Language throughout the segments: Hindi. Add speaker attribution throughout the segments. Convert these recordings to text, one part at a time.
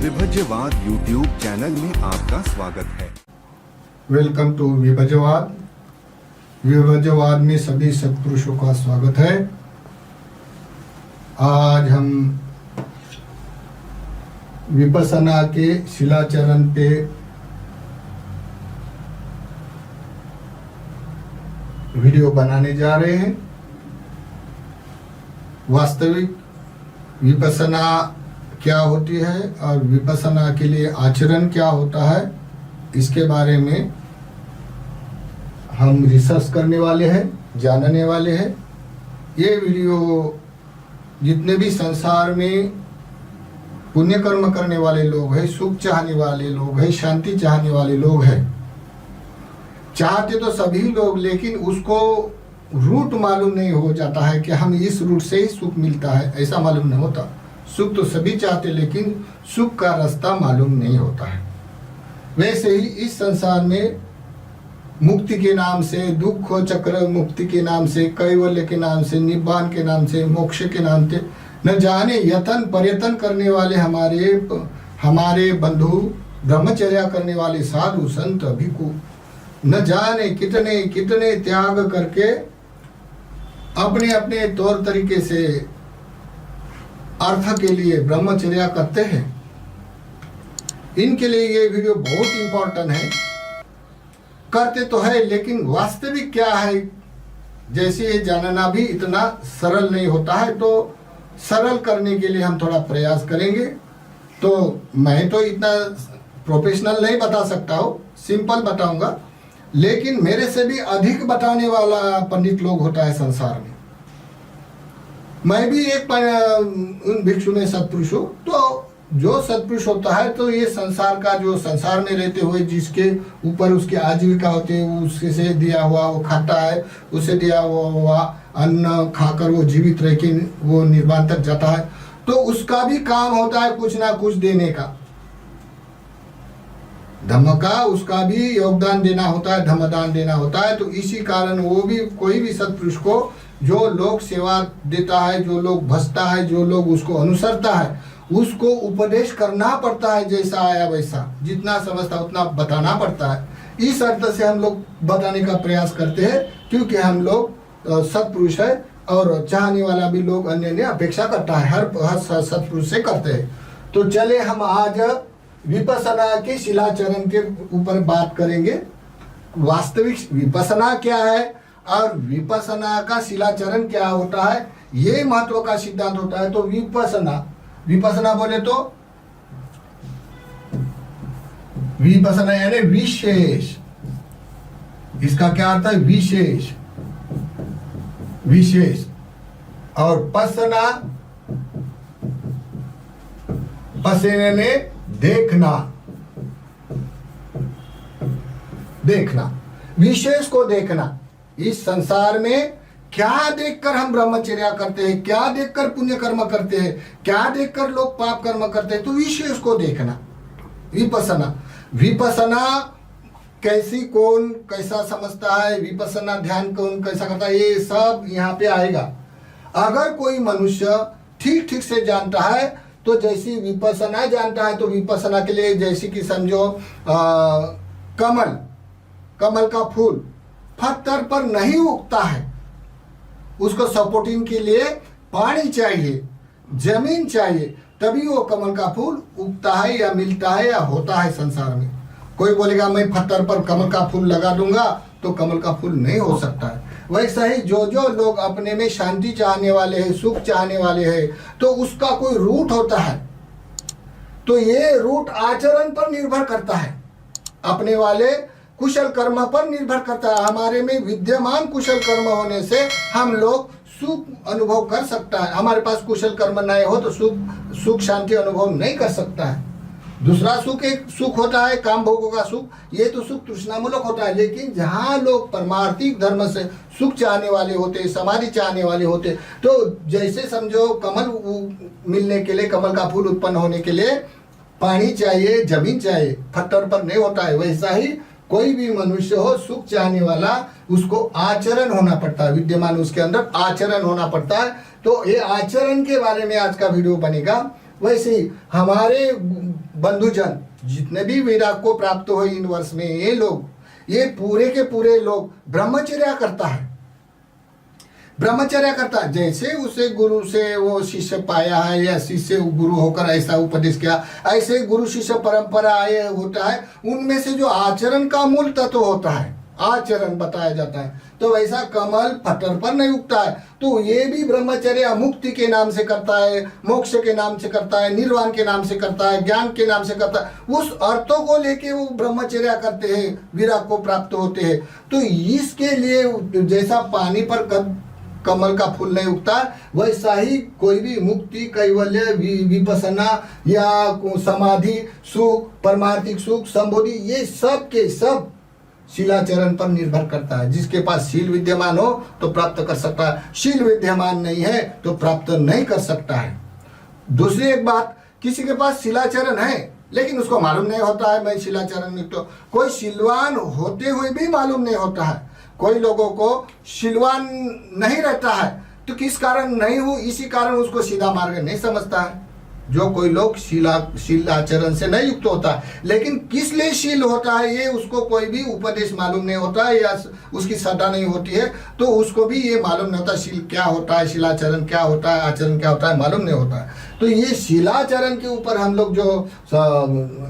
Speaker 1: विभज्यवाद यूट्यूब चैनल में आपका स्वागत है।
Speaker 2: Welcome to विभज्यवाद। विभज्यवाद में सभी सत्पुरुषों का स्वागत है। आज हम विपश्यना के शिलाचरण पे वीडियो बनाने जा रहे हैं। वास्तविक विपश्यना क्या होती है और विपश्यना के लिए आचरण क्या होता है, इसके बारे में हम रिसर्च करने वाले हैं, जानने वाले हैं। ये वीडियो जितने भी संसार में पुण्य कर्म करने वाले लोग हैं, सुख चाहने वाले लोग हैं, शांति चाहने वाले लोग हैं, चाहते तो सभी लोग, लेकिन उसको रूट मालूम नहीं हो जाता है कि हम इस रूट से ही सुख मिलता है, ऐसा मालूम नहीं होता। सुख तो सभी चाहते, लेकिन सुख का रास्ता मालूम नहीं होता है। वैसे ही इस संसार में मुक्ति के नाम से, दुख चक्र मुक्ति के नाम से, कैवल्य के नाम से, निब्बान के नाम से, मोक्ष के नाम से न जाने यतन पर्यतन करने वाले हमारे बंधु, ब्रह्मचर्या करने वाले साधु संत भिक्षु न जाने कितने कितने त्याग करके अपने अपने तौर तरीके से अर्थ के लिए ब्रह्मचर्या करते हैं। इनके लिए ये वीडियो बहुत इंपॉर्टेंट है। करते तो है, लेकिन वास्तविक क्या है, जैसे ये जानना भी इतना सरल नहीं होता है, तो सरल करने के लिए हम थोड़ा प्रयास करेंगे। तो मैं तो इतना प्रोफेशनल नहीं बता सकता हूँ, सिंपल बताऊंगा, लेकिन मेरे से भी अधिक बताने वाला पंडित लोग होता है संसार में। मैं भी एक उन भिक्षु में सत्पुरुष हूँ। तो जो सत्पुरुष होता है, तो ये संसार का, जो संसार में रहते हुए जिसके ऊपर उसकी आजीविका होती है, उसके से दिया हुआ वो खाता है, उसे दिया हुआ अन्न खाकर वो जीवित रह के वो निर्वाण तक जाता है, तो उसका भी काम होता है कुछ ना कुछ देने का, धम्म का उसका भी योगदान देना होता है, धम्मदान देना होता है। तो इसी कारण वो भी, कोई भी सत्पुरुष को जो लोग सेवा देता है, जो लोग भजता है, जो लोग उसको अनुसरता है, उसको उपदेश करना पड़ता है, जैसा आया वैसा, जितना समझता उतना बताना पड़ता है। इस अर्थ से हम लोग बताने का प्रयास करते हैं, क्योंकि हम लोग सत्पुरुष है और चाहने वाला भी लोग अन्य ने अपेक्षा करता है, हर सत्पुरुष से करते हैं। तो चले हम आज विपश्यना के शिलाचरण के ऊपर बात करेंगे। वास्तविक विपश्यना क्या है और विपश्यना का शिलाचरण क्या होता है, ये महत्व का सिद्धांत होता है। तो विपश्यना बोले तो विपश्यना यानी विशेष, इसका क्या अर्थ है, विशेष, विशेष। और पश्यना, पश्यने देखना, देखना, विशेष को देखना। इस संसार में क्या देखकर हम ब्रह्मचर्या करते हैं, क्या देखकर पुण्य कर्म करते हैं, क्या देखकर लोग पाप कर्म करते हैं, तो विशेष को देखना विपश्यना। विपश्यना कैसी, कौन कैसा समझता है, विपश्यना ध्यान कौन कैसा करता है, ये सब यहाँ पे आएगा। अगर कोई मनुष्य ठीक ठीक से जानता है, तो जैसी विपश्यना जानता है, तो विपश्यना के लिए जैसे कि समझो कमल का फूल पत्थर पर नहीं उगता है, उसको सपोर्टिंग के लिए पानी चाहिए, जमीन चाहिए, तभी वो कमल का फूल उगता है या मिलता है या होता है संसार में। कोई बोलेगा मैं पत्थर पर कमल का फूल लगा दूंगा, तो कमल का फूल नहीं हो सकता है। वैसा ही जो जो लोग अपने में शांति चाहने वाले हैं, सुख चाहने वाले हैं, तो उसका कोई रूट होता है। तो ये रूट आचरण पर निर्भर करता है, अपने वाले कुशल कर्म पर निर्भर करता है। हमारे में विद्यमान कुशल कर्म होने से हम लोग सुख अनुभव कर सकता है। हमारे पास कुशल कर्म नहीं हो तो सुख शांति अनुभव नहीं कर सकता है। दूसरा सुख एक सुख होता है, काम भोगों का सुख, ये तो सुख तृष्णामूलक होता है। लेकिन जहाँ लोग परमार्थिक धर्म से सुख चाहने वाले होते, समाधि चाहने वाले होते, तो जैसे समझो कमल मिलने के लिए, कमल का फूल उत्पन्न होने के लिए पानी चाहिए, जमीन चाहिए, पत्थर पर नहीं होता है। वैसा ही कोई भी मनुष्य हो, सुख चाहने वाला, उसको आचरण होना पड़ता है, विद्यमान उसके अंदर आचरण होना पड़ता है। तो ये आचरण के बारे में आज का वीडियो बनेगा। वैसे ही हमारे बंधुजन जितने भी विराग को प्राप्त हुए इन वर्ष में, ये पूरे के पूरे लोग ब्रह्मचर्या करता है, ब्रह्मचर्या करता है। जैसे उसे गुरु से वो शिष्य पाया है या शिष्य गुरु होकर ऐसा उपदेश किया, ऐसे गुरु शिष्य परंपरा आए होता है, उनमें से जो आचरण का मूल तत्व होता है, आचरण बताया जाता है, तो वैसा कमल पत्थर पर नहीं उगता है। तो ये भी ब्रह्मचर्य मुक्ति के नाम से करता है, मोक्ष के नाम से करता है, निर्वाण के नाम से करता है, ज्ञान के नाम से करता है। उस अर्थों को लेके वो ब्रह्मचर्या करते हैं, विराग को प्राप्त होते हैं। तो इसके लिए जैसा पानी पर कमल का फूल नहीं उगता, वैसा ही कोई भी मुक्ति, कैवल्य, विपसना या समाधि सुख, परमार्थिक सुख, संबोधि, ये सब के सब शीलाचरण पर निर्भर करता है। जिसके पास शील विद्यमान हो तो प्राप्त कर सकता है, शील विद्यमान नहीं है तो प्राप्त नहीं कर सकता है। दूसरी एक बात, किसी के पास शीलाचरण है लेकिन उसको मालूम नहीं होता है मैं शीलाचरण में, तो कोई शीलवान होते हुए भी मालूम नहीं होता है। कोई लोगों को शीलवान नहीं रहता है, तो किस कारण नहीं हो, इसी कारण उसको सीधा मार्ग नहीं समझता है। जो कोई लोग शील आचरण से नहीं युक्त होता है, लेकिन किस लिए शील होता है ये उसको कोई भी उपदेश मालूम नहीं होता है या उसकी श्रद्धा नहीं होती है, तो उसको भी ये मालूम नहीं होता शील क्या होता है, शीलाचरण क्या होता है, आचरण क्या होता है, मालूम नहीं होता है। तो ये शीलाचरण के ऊपर हम लोग जो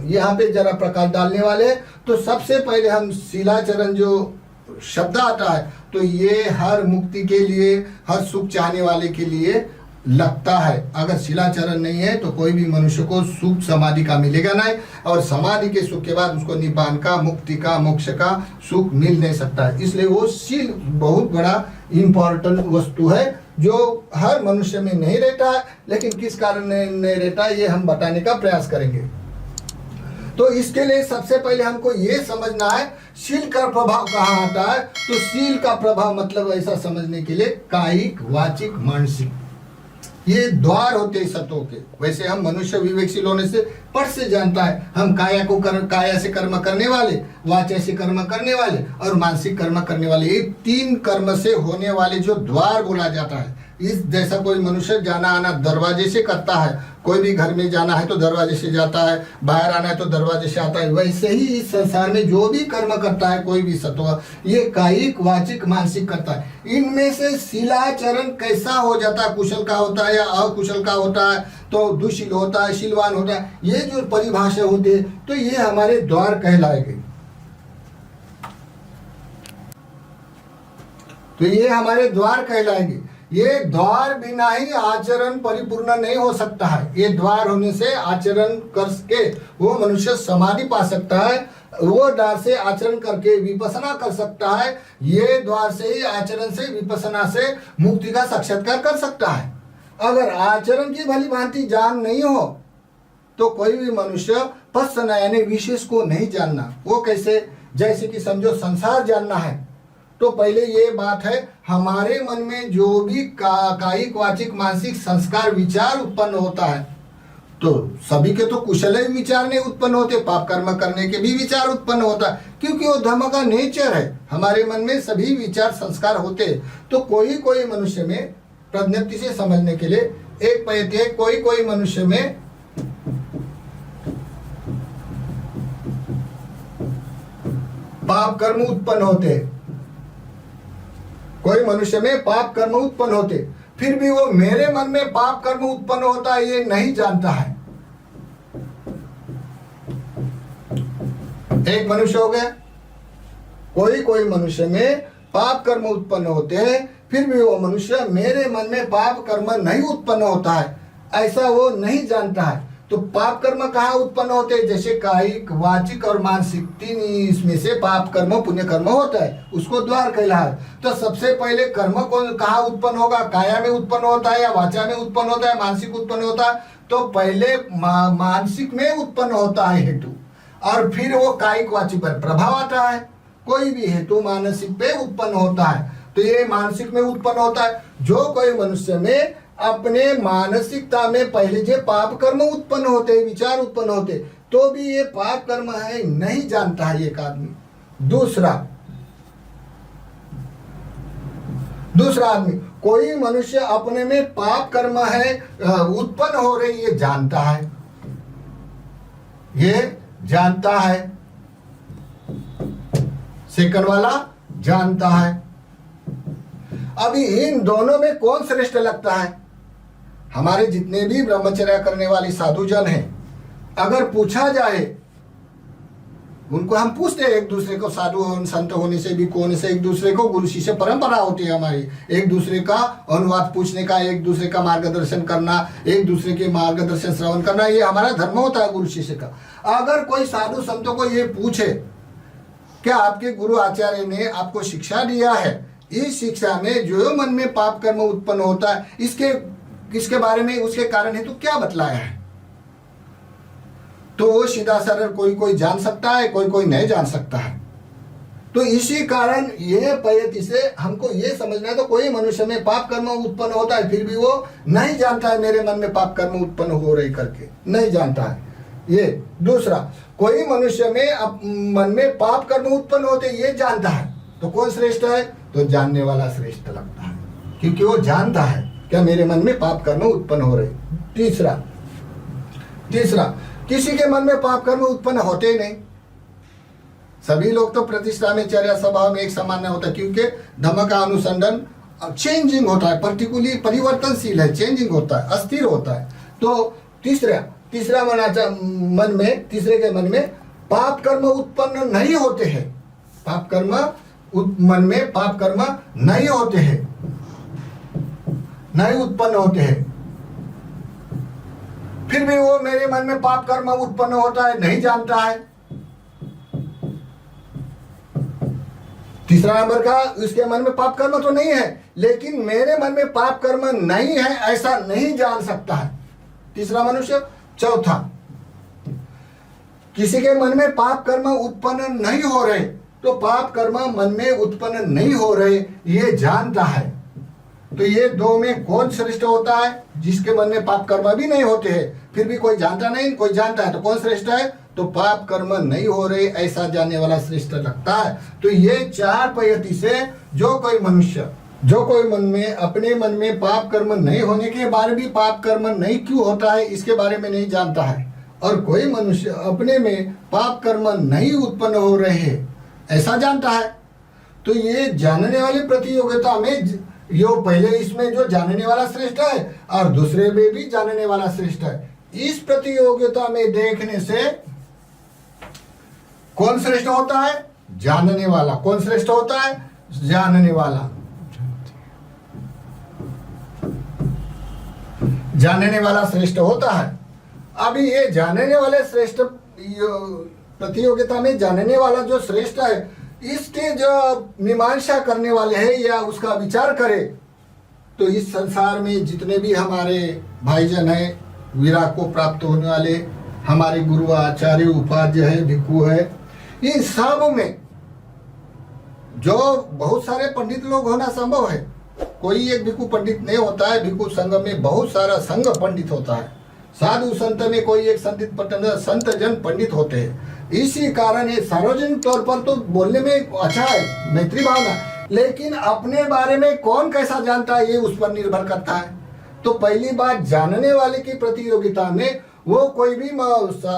Speaker 2: यहाँ पे जरा प्रकाश डालने वाले, तो सबसे पहले हम शीलाचरण जो शब्द आता है, तो ये हर मुक्ति के लिए, हर सुख चाहने वाले के लिए लगता है। अगर शीलाचरण नहीं है तो कोई भी मनुष्य को सुख समाधि का मिलेगा नहीं, और समाधि के सुख के बाद उसको निब्बान का, मुक्ति का, मोक्ष का सुख मिल नहीं सकता है। इसलिए वो शील बहुत बड़ा इम्पोर्टेंट वस्तु है जो हर मनुष्य में नहीं रहता है, लेकिन किस कारण नहीं रहता है ये हम बताने का प्रयास करेंगे। तो इसके लिए सबसे पहले हमको ये समझना है शील का प्रभाव कहाँ आता है। तो शील का प्रभाव मतलब ऐसा समझने के लिए कायिक, वाचिक, मानसिक, ये द्वार होते हैं सतों के। वैसे हम मनुष्य विवेकशील होने से पट से जानता है, हम काया से कर्म करने वाले, वाचा से कर्म करने वाले और मानसिक कर्म करने वाले, ये तीन कर्म से होने वाले जो द्वार बोला जाता है। इस जैसा कोई मनुष्य जाना आना दरवाजे से करता है, कोई भी घर में जाना है तो दरवाजे से जाता है, बाहर आना है तो दरवाजे से आता है, वैसे ही इस संसार में जो भी कर्म करता है कोई भी सत्व, ये कायिक, वाचिक, मानसिक करता है। इनमें से शीलाचरण कैसा हो जाता है, कुशल का होता है या अकुशल का होता है, तो दुशील होता है, शीलवान होता है, ये जो परिभाषा होती है, तो ये हमारे द्वार कहलाएंगे। तो ये हमारे द्वार कहलाएंगे। ये द्वार बिना ही आचरण परिपूर्ण नहीं हो सकता है। ये द्वार होने से आचरण करके वो मनुष्य समाधि पा सकता है, वो द्वार से आचरण करके विपसना कर सकता है, ये द्वार से ही आचरण से विपसना से मुक्ति का साक्षात्कार कर सकता है। अगर आचरण की भली भांति जान नहीं हो तो कोई भी मनुष्य पश्चना यानी विशेष को नहीं जानना। वो कैसे, जैसे कि समझो संसार जानना है, तो पहले ये बात है हमारे मन में जो भी कायिक, वाचिक, मानसिक संस्कार विचार उत्पन्न होता है, तो सभी के तो कुशल विचार नहीं उत्पन्न होते, पाप कर्म करने के भी विचार उत्पन्न होता है, क्योंकि वो धर्म का नेचर है। हमारे मन में सभी विचार संस्कार होते हैं। तो कोई कोई मनुष्य में प्रज्ञप्ति से समझने के लिए एक पद्धति है, कोई कोई मनुष्य में पाप कर्म उत्पन्न होते हैं, कोई मनुष्य में पाप कर्म उत्पन्न होते, फिर भी वो मेरे मन में पाप कर्म उत्पन्न होता है ये नहीं जानता है। एक मनुष्य हो गया, कोई कोई मनुष्य में पाप कर्म उत्पन्न होते हैं, फिर भी वो मनुष्य मेरे मन में पाप कर्म नहीं उत्पन्न होता है, ऐसा वो नहीं जानता है। तो पाप कर्म कहाँ उत्पन्न होते हैं, जैसे कायिक, वाचिक और मानसिक, तीन इसमें से पाप कर्म पुण्य कर्म होता है, उसको द्वार कहला है। तो सबसे पहले कर्म को कहाँ उत्पन्न होगा, काया में उत्पन्न होता है या वाचा में उत्पन्न होता है, मानसिक उत्पन्न होता है। तो पहले मानसिक में उत्पन्न होता है हेतु, और फिर वो कायिक वाचिक पर प्रभाव आता है। कोई भी हेतु मानसिक पे उत्पन्न होता है, तो ये मानसिक में उत्पन्न होता है। जो कोई मनुष्य में अपने मानसिकता में पहले जो पाप कर्म उत्पन्न होते, विचार उत्पन्न होते, तो भी ये पाप कर्म है नहीं जानता है एक आदमी। दूसरा आदमी कोई मनुष्य अपने में पाप कर्म है उत्पन्न हो रही, ये जानता है, ये जानता है। सेकंड वाला जानता है। अभी इन दोनों में कौन श्रेष्ठ लगता है? हमारे जितने भी ब्रह्मचर्य करने वाले साधुजन हैं, अगर पूछा जाए उनको, हम पूछते हैं एक दूसरे को, साधु संत होने से भी कौन से, एक दूसरे को गुरु शिष्य परंपरा होती है हमारी, एक दूसरे का अनुवाद पूछने का, एक दूसरे का मार्गदर्शन करना, एक दूसरे के मार्गदर्शन श्रवण करना, ये हमारा धर्म होता है गुरु शिष्य का। अगर कोई साधु संतों को ये पूछे क्या आपके गुरु आचार्य ने आपको शिक्षा दिया है, इस शिक्षा में जो मन में पाप कर्म उत्पन्न होता है, इसके बारे में, उसके कारण हेतु क्या बतलाया है, तो वो सीधा सरल कोई कोई जान सकता है, कोई कोई नहीं जान सकता है। तो इसी कारण ये पद्धति से हमको ये समझना है, तो कोई मनुष्य में पाप कर्म उत्पन्न होता है फिर भी वो नहीं जानता है मेरे मन में पाप कर्म उत्पन्न हो रही करके, नहीं जानता है। ये दूसरा, कोई मनुष्य में मन में पाप कर्म उत्पन्न होते ये जानता है, तो कौन श्रेष्ठ है? तो जानने वाला श्रेष्ठ लगता है, क्योंकि वो जानता है क्या मेरे मन में पाप कर्म उत्पन्न हो रहे। तीसरा, किसी के मन में पाप कर्म उत्पन्न होते ही नहीं। सभी लोग तो प्रतिष्ठा में, चर्या स्वभाव में एक समान नहीं होता, क्योंकि धम्म का अनुसंधान चेंजिंग होता है, पर्टिकुलरली परिवर्तनशील है, चेंजिंग होता है, अस्थिर होता है। तो तीसरे के मन में पाप कर्म उत्पन्न नहीं होते हैं, पाप कर्म मन में पाप कर्म नहीं होते हैं, नहीं उत्पन्न होते हैं, फिर भी वो मेरे मन में पाप कर्म उत्पन्न होता है, नहीं जानता है। तीसरा नंबर का, उसके मन में पाप कर्म तो नहीं है, लेकिन मेरे मन में पाप कर्म नहीं है ऐसा नहीं जान सकता है, तीसरा मनुष्य। चौथा, किसी के मन में पाप कर्म उत्पन्न नहीं हो रहे, तो पाप कर्म मन में उत्पन्न नहीं हो रहे ये जानता है। तो ये दो में कौन श्रेष्ठ होता है? जिसके मन में पाप कर्म भी नहीं होते हैं फिर भी कोई जानता नहीं, कोई जानता है, तो कौन श्रेष्ठ है? तो पाप कर्म नहीं हो रहे ऐसा जानने वाला श्रेष्ठ लगता है। तो ये चार पद्धति से जो कोई मनुष्य, जो कोई मन में, अपने मन में पाप कर्म नहीं होने के बारे भी पाप कर्म नहीं क्यों होता है इसके बारे में नहीं जानता है, और कोई मनुष्य अपने में पाप कर्म नहीं उत्पन्न हो रहे हैं ऐसा जानता है। तो ये जानने वाली प्रतियोगिता में यो पहले इसमें जो जानने वाला श्रेष्ठ है और दूसरे में भी जानने वाला श्रेष्ठ है, इस प्रतियोगिता में देखने से कौन श्रेष्ठ होता है? जानने वाला। कौन श्रेष्ठ होता है? जानने वाला। जानने वाला श्रेष्ठ होता है। अभी ये जानने वाले श्रेष्ठ प्रतियोगिता में जानने वाला जो श्रेष्ठ है, इसके जो मीमांसा करने वाले हैं या उसका विचार करे, तो इस संसार में जितने भी हमारे भाईजन हैं, विराग को प्राप्त होने वाले हमारे गुरु आचार्य उपाध्य है, भिक्खु है, इन सब में जो बहुत सारे पंडित लोग होना संभव है, कोई एक भिक्खु पंडित नहीं होता है। भिक्खु संघ में बहुत सारा संघ पंडित होता है, साधु संत में कोई एक संत जन पंडित होते हैं। इसी कारण ये सार्वजनिक तौर पर तो बोलने में अच्छा है, मैत्री भावना, लेकिन अपने बारे में कौन कैसा जानता है ये उस पर निर्भर करता है। तो पहली बात, जानने वाले की प्रतियोगिता में वो कोई भी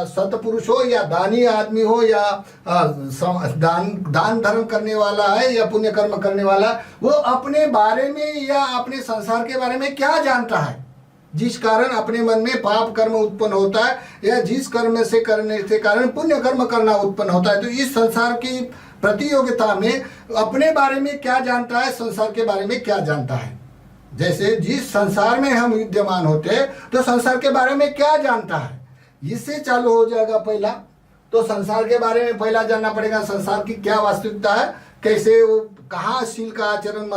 Speaker 2: सतपुरुष हो या दानी आदमी हो या दान धर्म करने वाला है या पुण्य कर्म करने वाला, वो अपने बारे में या अपने संसार के बारे में क्या जानता है, जिस कारण अपने मन में पाप कर्म उत्पन्न होता है या जिस कर्म से करने से कारण पुण्य कर्म करना उत्पन्न होता है। तो इस संसार की प्रतियोगिता में अपने बारे में क्या जानता है, संसार के बारे में क्या जानता है। जैसे जिस संसार में हम विद्यमान होते हैं तो संसार के बारे में क्या जानता है, इससे चालू हो जाएगा पहला। तो संसार के बारे में पहला जानना पड़ेगा, संसार की क्या वास्तविकता है, कैसे वो, कहाँ शील का आचरण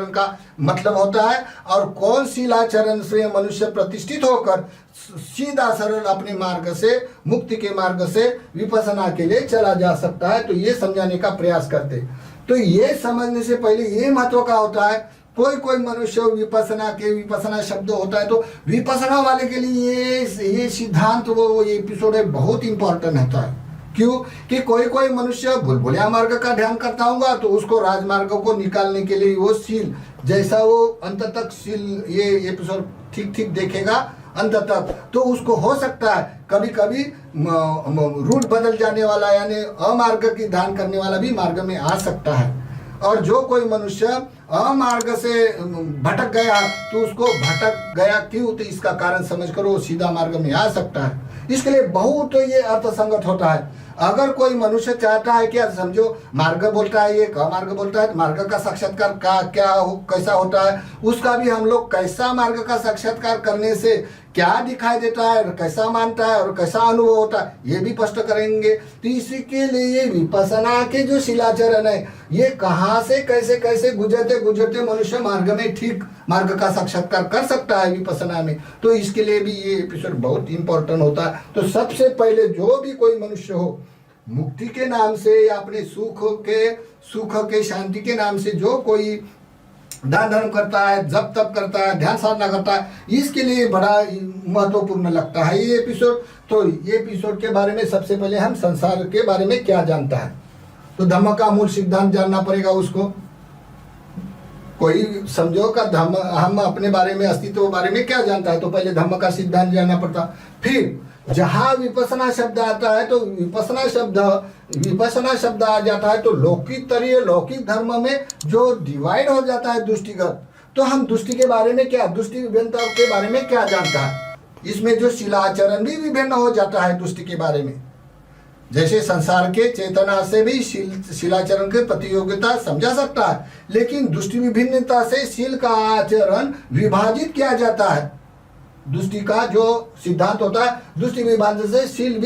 Speaker 2: का मतलब होता है, और कौन शील आचरण से मनुष्य प्रतिष्ठित होकर सीधा सरल अपने मार्ग से, मुक्ति के मार्ग से विपස්සना के लिए चला जा सकता है। तो ये समझाने का प्रयास करते। तो ये समझने से पहले ये महत्व का होता है, कोई मनुष्य विपස්සना शब्द होता है, तो विपස්සना वाले के लिए ये सिद्धांत, वो एपिसोड है, बहुत इंपॉर्टेंट होता है। क्यों कि कोई कोई मनुष्य भुलभुलिया मार्ग का ध्यान करता होगा तो उसको राजमार्ग को निकालने के लिए वो शील, जैसा वो अंत तक शील ये एपिसोड ठीक ठीक देखेगा अंत तक, तो उसको हो सकता है कभी कभी रूट बदल जाने वाला यानी अमार्ग की ध्यान करने वाला भी मार्ग में आ सकता है। और जो कोई मनुष्य अमार्ग से भटक गया तो उसको भटक गया क्यों, तो इसका कारण समझ कर वो सीधा मार्ग में आ सकता है। इसके लिए बहुत तो ये अर्थसंगत होता है। अगर कोई मनुष्य चाहता है कि समझो मार्ग बोलता है ये अमार्ग बोलता है, मार्ग का साक्षात्कार का कैसा होता है, उसका भी हम लोग कैसा मार्ग का साक्षात्कार करने से क्या दिखाई देता है, कैसा मानता है और कैसा अनुभव होता है, ये भी स्पष्ट करेंगे। तो इसी के लिए विपස්සना के जो शिलाचरण है ये कहाँ से कैसे कैसे गुजरते गुजरते मनुष्य मार्ग में ठीक मार्ग का साक्षात्कार कर सकता है विपස්සना में, तो इसके लिए भी ये एपिसोड बहुत इंपॉर्टेंट होता है। तो सबसे पहले जो भी कोई मनुष्य हो मुक्ति के नाम से या अपने सुख के शांति के नाम से जो कोई दान धर्म करता है, जप तप करता है, ध्यान साधना करता है, इसके लिए बड़ा महत्वपूर्ण लगता है ये एपिसोड। तो ये एपिसोड के बारे में सबसे पहले हम संसार के बारे में क्या जानता है, तो धम्म का मूल सिद्धांत जानना पड़ेगा उसको। कोई समझो का धम्म, हम अपने बारे में अस्तित्व बारे में क्या जानता है, तो पहले धम्म का सिद्धांत जानना पड़ता। फिर जहाँ विपස්සना शब्द आता है तो विपස්සना शब्द आ जाता है तो लौकिक धर्म में जो डिवाइड हो जाता है दृष्टिगत, तो हम दृष्टि के बारे में क्या, दृष्टि विभिन्नता के बारे में क्या जानता है, इसमें जो शिलाचरण भी विभिन्न हो जाता है दृष्टि के बारे में। जैसे संसार के चेतना से भी शिलाचरण की प्रतियोगिता समझा सकता है, लेकिन दृष्टि विभिन्नता से शील का आचरण विभाजित किया जाता है। दृष्टि का जो सिद्धांत होता है दृष्टि विभाजन से शील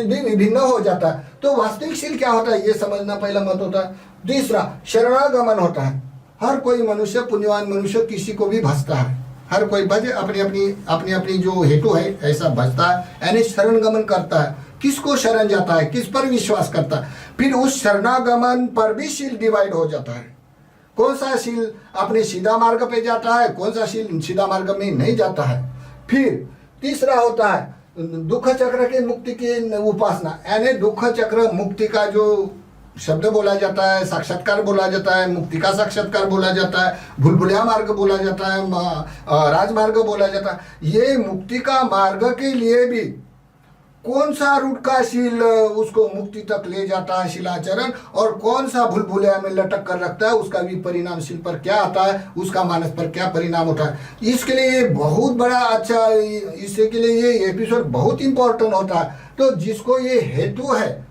Speaker 2: भी विभिन्न हो जाता है। तो वास्तविक शील क्या होता है ये समझना पहला मत होता है। तीसरा शरणागमन होता है। हर कोई मनुष्य, पुण्यवान मनुष्य किसी को भी भजता है, हर कोई भज अपनी अपनी जो हेतु है ऐसा भजता है, यानी शरणगमन करता है। किसको शरण जाता है, किस पर विश्वास करता है, फिर उस शरणागमन पर भी शील डिवाइड हो जाता है। कौन सा शील अपने सीधा मार्ग पे जाता है, कौन सा शील सीधा मार्ग में नहीं जाता है। फिर तीसरा होता है दुख चक्र के मुक्ति की उपासना, यानी दुख चक्र मुक्ति का जो शब्द बोला जाता है, साक्षात्कार बोला जाता है, मुक्ति का साक्षात्कार बोला जाता है, भुलभुलिया मार्ग बोला जाता है, राजमार्ग बोला जाता है। ये मुक्ति का मार्ग के लिए भी कौन सा रूट का शील उसको मुक्ति तक ले जाता है शिलाचरण, और कौन सा भूलभुलैया में लटक कर रखता है उसका भी परिणाम शील पर क्या आता है, उसका मानस पर क्या परिणाम होता है। इसके लिए ये बहुत बड़ा अच्छा, इसके लिए ये एपिसोड बहुत इंपॉर्टेंट होता है। तो जिसको ये हेतु है,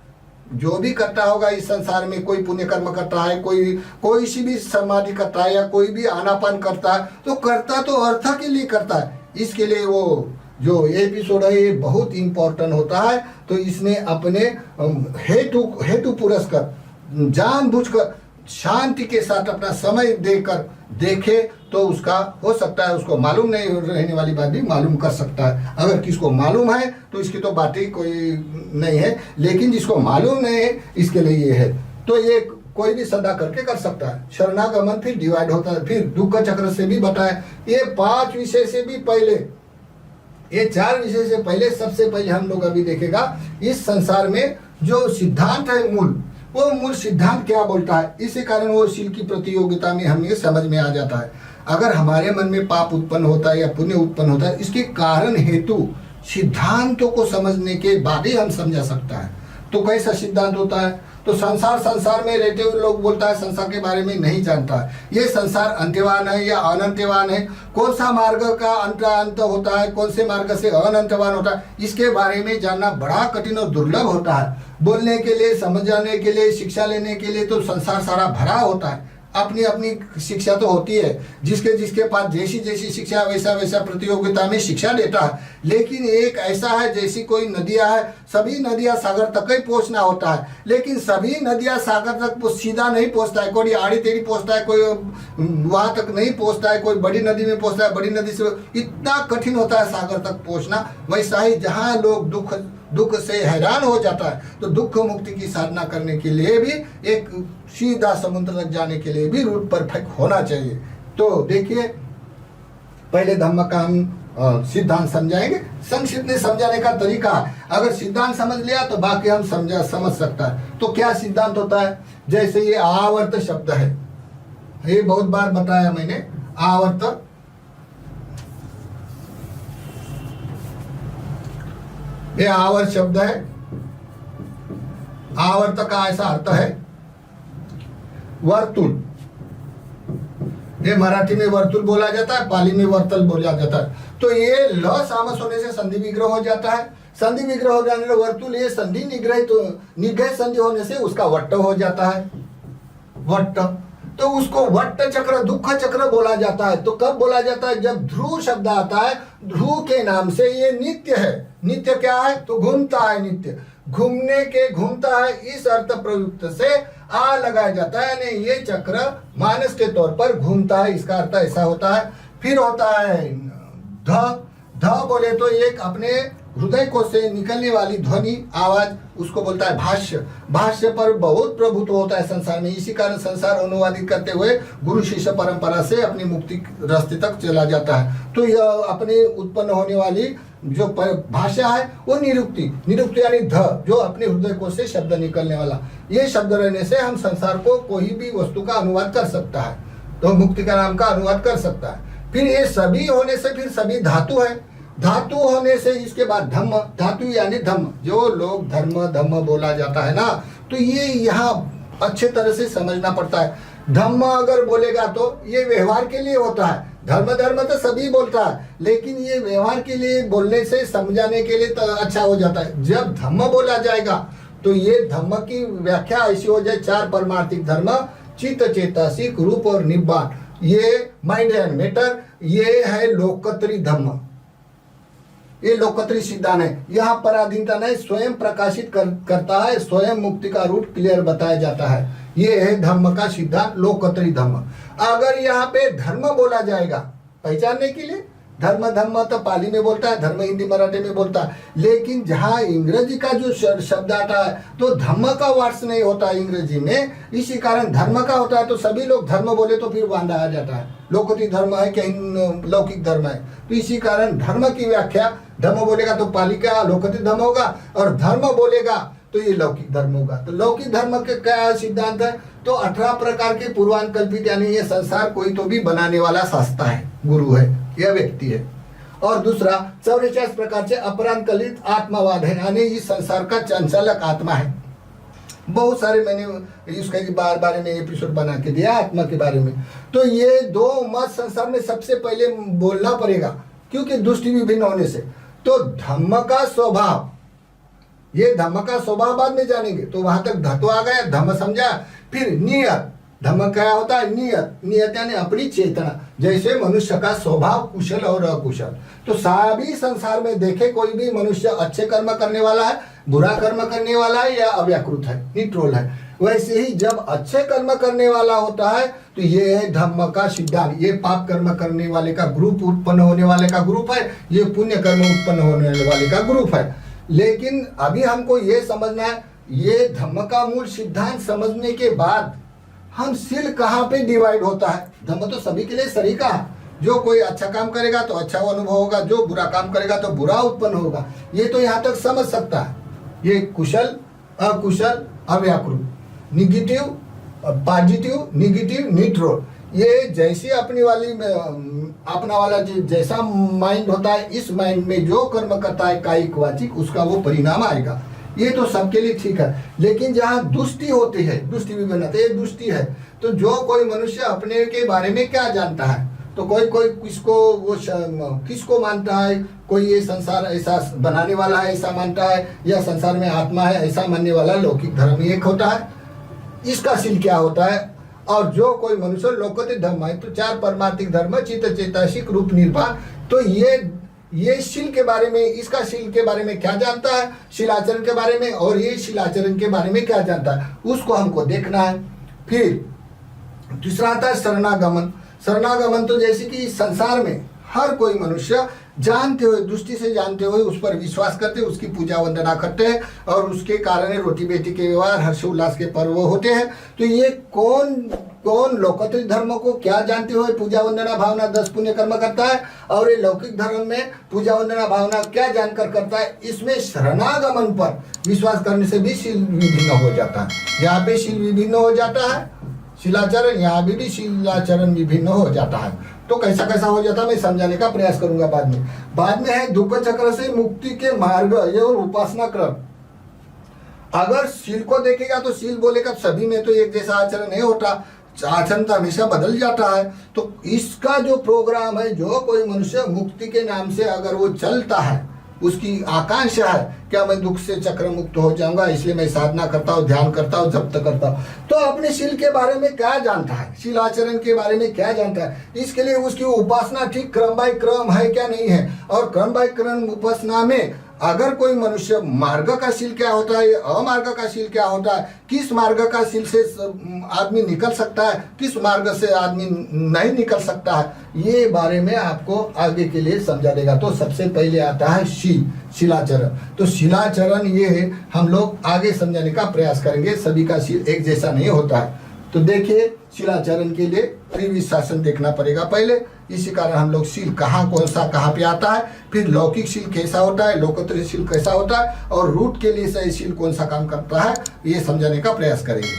Speaker 2: जो भी करता होगा इस संसार में, कोई पुण्य कर्म करता है, कोई सी भी समाधि करता है या कोई भी आनापान करता है, तो करता तो अर्थ के लिए करता है। इसके लिए वो जो एपिसोड है ये बहुत इंपॉर्टेंट होता है। तो इसने अपने हेतु पुरस्कार जानबूझकर शांति के साथ अपना समय देकर देखे तो उसका हो सकता है, उसको मालूम नहीं रहने वाली बात भी मालूम कर सकता है। अगर किसको मालूम है तो इसकी तो बात ही कोई नहीं है, लेकिन जिसको मालूम नहीं है इसके लिए ये है। तो ये कोई भी सदा करके कर सकता है। शरणागमन फिर डिवाइड होता है, फिर दुख चक्र से भी बताया। ये 5 विषय से भी पहले, ये 4 विषय से पहले, सबसे पहले हम लोग अभी देखेगा इस संसार में जो सिद्धांत है मूल, वो मूल सिद्धांत क्या बोलता है। इसी कारण वो शील की प्रतियोगिता में हमें समझ में आ जाता है। अगर हमारे मन में पाप उत्पन्न होता है या पुण्य उत्पन्न होता है, इसके कारण हेतु सिद्धांतों को समझने के बाद ही हम समझा सकता है। तो कैसा सिद्धांत होता है, तो संसार में रहते हुए लोग बोलता है संसार के बारे में नहीं जानता। ये संसार अंत्यवान है या अनंत्यवान है, कौन सा मार्ग का अंत होता है, कौन से मार्ग से अनंतवान होता है, इसके बारे में जानना बड़ा कठिन और दुर्लभ होता है। बोलने के लिए, समझाने के लिए, शिक्षा लेने के लिए तो संसार सारा भरा होता है। अपनी अपनी शिक्षा तो होती है, जिसके पास जैसी शिक्षा वैसा प्रतियोगिता में शिक्षा देता है। लेकिन एक ऐसा है, जैसी कोई नदियां है, सभी नदियां सागर तक ही पहुंचना होता है, लेकिन सभी नदियां सागर तक सीधा नहीं पहुंचता है। कोई आड़ी टेढ़ी पहुंचता है, कोई वहां तक नहीं पहुंचता है, कोई बड़ी नदी में पहुंचता है, बड़ी नदी से इतना कठिन होता है सागर तक पहुंचना। वैसा ही जहाँ लोग दुख से हैरान हो जाता है, तो दुख मुक्ति की साधना करने के लिए भी एक सीधा समुद्र तक जाने के लिए भी रूट परफेक्ट होना चाहिए। तो देखिए, पहले धम्म का हम सिद्धांत समझाएंगे। संक्षिप्त में समझाने का तरीका है, अगर सिद्धांत समझ लिया तो बाकी हम समझ सकता है। तो क्या सिद्धांत होता है? जैसे ये आवर्त शब्द है, ये बहुत बार बताया मैंने। आवर्त, ये आवर्त शब्द है। आवर्त का ऐसा अर्थ है वर्तुल। ये मराठी में वर्तुल बोला जाता है, पाली में वर्तल बोला जाता है। तो ये ल सामस होने से संधि विग्रह हो जाता है। संधि विग्रह हो जाने से वर्तुल, ये संधि निग्रह, तो निग्रह संधि होने से उसका वट्ट हो जाता है, वट्ट। तो उसको वट्ट चक्र, दुख चक्र बोला जाता है। तो कब बोला जाता है? जब ध्रुव शब्द आता है। ध्रुव के नाम से ये नित्य है। नित्य क्या है? तो घूमता है, नित्य घूमने के, घूमता है, इस अर्थ प्रयुक्त से आ लगाया जाता है, यानी ये चक्र मानस के तौर पर घूमता है, इसका अर्थ ऐसा होता है। फिर होता है ध। ध बोले तो एक अपने हृदय को से निकलने वाली ध्वनि, आवाज, उसको बोलता है भाष्य। भाष्य पर बहुत प्रभुत्व होता है संसार में। इसी कारण संसार अनुवादित करते हुए गुरु शिष्य परंपरा से अपनी मुक्ति रास्ते तक चला जाता है। तो यह अपने उत्पन्न होने वाली जो भाषा है वो निरुक्ति, निरुक्ति यानी ध, जो अपने हृदय को से शब्द निकलने वाला। ये शब्द रहने से हम संसार को कोई भी वस्तु का अनुवाद कर सकता है, तो मुक्ति का नाम का अनुवाद कर सकता है। फिर ये सभी होने से फिर सभी धातु है। धातु होने से इसके बाद धम्म, धातु यानी धम्म, जो लोग धर्म धम्म बोला जाता है ना, तो ये यहाँ अच्छे तरह से समझना पड़ता है। धम्म अगर बोलेगा तो ये व्यवहार के लिए होता है। धर्म धर्म तो सभी बोलता है, लेकिन ये व्यवहार के लिए बोलने से, समझाने के लिए तो अच्छा हो जाता है। जब धम्म बोला जाएगा तो ये धम्म की व्याख्या ऐसी हो जाए, चार परमार्थिक धर्म, चित्त, चेतसिक, रूप और निब्बान, ये माइंड एंड मैटर, ये है लोकत्री धम्म। ये लोकत्री सिद्धांत है। यहाँ पराधीनता नहीं, स्वयं प्रकाशित करता है, स्वयं मुक्ति का रूट क्लियर बताया जाता है। ये है धर्म का सिद्धांत, लोकत्री धर्म। अगर यहाँ पे धर्म बोला जाएगा पहचानने के लिए, धर्म धर्म तो पाली में बोलता है, धर्म हिंदी मराठी में बोलता है, लेकिन जहाँ इंग्रजी का जो शब्द आता है तो धर्म का वर्ड्स नहीं होता है इंग्रजी में, इसी कारण धर्म का होता है। तो सभी लोग धर्म बोले तो फिर वांदा आ जाता है, लोकती धर्म है क्या लौकिक धर्म है। तो इसी कारण धर्म की व्याख्या, धर्म बोलेगा तो पाली का लोकती धर्म होगा, और धर्म बोलेगा तो ये लौकिक धर्म होगा। तो लौकिक धर्म के क्या सिद्धांत है? तो 18 प्रकार के पूर्वानुकल्पित, यानी ये संसार कोई तो भी बनाने वाला शास्त्र है, गुरु है, यह व्यक्ति है। और दूसरा 44 प्रकार से अपरानुकल्पित आत्मावाद है, यानी इस संसार का संचालक आत्मा है। बहुत सारे मैंने इसके बारे में एपिसोड बना के दिया आत्मा के बारे में। तो ये दो मत संसार में सबसे पहले बोलना पड़ेगा, क्योंकि दृष्टि विभिन्न होने से। तो धम्म का स्वभाव, ये धम्म का स्वभाव बाद में जानेंगे, तो वहां तक धातु आ गया, धम्म समझा। फिर नियत, धम्म क्या होता है? नियत, नियत यानी अपनी चेतना। जैसे मनुष्य का स्वभाव कुशल और अकुशल, तो सभी संसार में देखे कोई भी मनुष्य अच्छे कर्म करने वाला है, बुरा कर्म करने वाला है, या अव्याकृत है, न्यूट्रल है। वैसे ही जब अच्छे कर्म करने वाला होता है तो ये है धम्म का सिद्धांत। ये पाप कर्म करने वाले का ग्रुप, उत्पन्न होने वाले का ग्रुप है, ये पुण्य कर्म उत्पन्न होने वाले का ग्रुप है। लेकिन अभी हमको ये समझना है, ये धम्म का मूल सिद्धांत समझने के बाद हम शील कहाँ पे डिवाइड होता है। धम्म तो सभी के लिए सरीका है, जो कोई अच्छा काम करेगा तो अच्छा अनुभव होगा, जो बुरा काम करेगा तो बुरा उत्पन्न होगा। ये तो यहाँ तक समझ सकता है। ये कुशल, अकुशल, अव्याकृत, निगेटिव, पॉजिटिव, निगेटिव, न्यूट्रल, ये जैसी अपनी वाली अपना वाला जैसा माइंड होता है, इस माइंड में जो कर्म करता है कायिक वाचिक, उसका वो परिणाम आएगा। ये तो सबके लिए ठीक है। लेकिन जहाँ दुष्टि होती है, दुष्टि भी बनाते, ये दुष्टि है। तो जो कोई मनुष्य अपने के बारे में क्या जानता है, तो कोई कोई किसको वो किसको मानता है, कोई ये संसार ऐसा बनाने वाला है ऐसा मानता है, या संसार में आत्मा है ऐसा मानने वाला लौकिक धर्म एक होता है। इसका शील क्या होता है? और जो कोई मनुष्य लोकोत्तर धर्म है, तो चार परमार्थिक धर्म, चित्त, चेतसिक, रूप, निर्वाण, तो ये शील के बारे में, इसका शील के बारे में क्या जानता है, शीलाचरण के बारे में, और ये शीलाचरण के बारे में क्या जानता है, उसको हमको देखना है। फिर दूसरा आता है शरणागमन। शरणागमन तो जैसे कि संसार में हर कोई मनुष्य जानते हुए, दृष्टि से जानते हुए उस पर विश्वास करते, उसकी पूजा वंदना करते हैं और उसके कारण रोटी बेटी के व्यवहार, हर्षोल्लास के पर्व होते हैं। तो ये कौन कौन लोकोत्तर धर्म को क्या जानते हुए पूजा वंदना भावना 10 पुण्य कर्म करता है, और ये लौकिक धर्म में पूजा वंदना भावना क्या जानकर करता है, इसमें शरणागमन पर विश्वास करने से भी शील विभिन्न हो जाता है। यहाँ पे शील विभिन्न हो जाता है, शिलाचरण, यहाँ भी शिलाचरण विभिन्न हो जाता है। तो कैसा कैसा हो जाता है मैं समझाने का प्रयास करूंगा बाद में है दुख चक्र से मुक्ति के मार्ग, ये और उपासना क्रम। अगर शील को देखेगा तो शील बोलेगा सभी में तो एक जैसा आचरण नहीं होता, आचरण तो हमेशा बदल जाता है। तो इसका जो प्रोग्राम है, जो कोई मनुष्य मुक्ति के नाम से अगर वो चलता है, उसकी आकांक्षा है क्या मैं दुख से चक्र मुक्त हो जाऊंगा, इसलिए मैं साधना करता हूँ, ध्यान करता हूँ, जप करता हूँ। तो अपने शील के बारे में क्या जानता है, शील आचरण के बारे में क्या जानता है, इसके लिए उसकी उपासना ठीक क्रम बाय क्रम है क्या नहीं है, और क्रम बाय क्रम उपासना में अगर कोई मनुष्य मार्ग का शील क्या होता है, अमार्ग का शील क्या होता है, किस मार्ग का शील से आदमी निकल सकता है, किस मार्ग से आदमी नहीं निकल सकता है, ये बारे में आपको आगे के लिए समझा देगा। तो सबसे पहले आता है शिलाचरण। तो शिलाचरण ये हम लोग आगे समझाने का प्रयास करेंगे। सभी का शील एक जैसा नहीं होता है। तो देखिए, शिलाचरण के लिए त्रिविध शासन देखना पड़ेगा पहले। इसी कारण हम लोग शील कौन सा कहाँ पे आता है, फिर लौकिक शील कैसा होता है, लोकोत्तर शील कैसा होता है, और रूट के लिए सही शील कौन सा काम करता है, ये समझाने का प्रयास करेंगे।